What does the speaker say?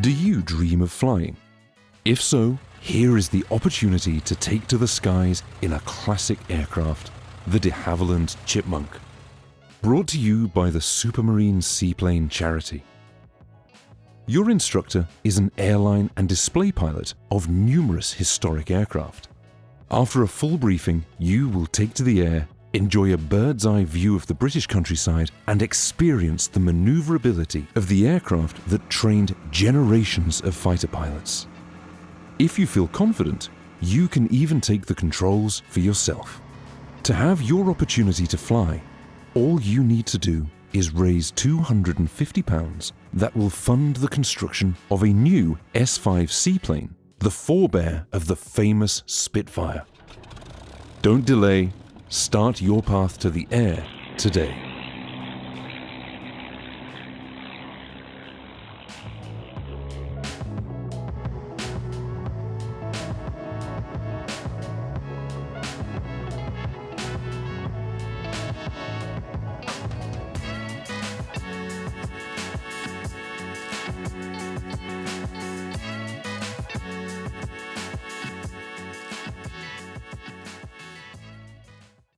Do you dream of flying? If so, here is the opportunity to take to the skies in a classic aircraft, the De Havilland Chipmunk. Brought to you by the Supermarine Seaplane Charity. Your instructor is an airline and display pilot of numerous historic aircraft. After a full briefing, you will take to the air, enjoy a bird's eye view of the British countryside, and experience the manoeuvrability of the aircraft that trained generations of fighter pilots. If you feel confident, you can even take the controls for yourself. To have your opportunity to fly, all you need to do is raise £250 that will fund the construction of a new S-5 seaplane, the forebear of the famous Spitfire. Don't delay, start your path to the air today.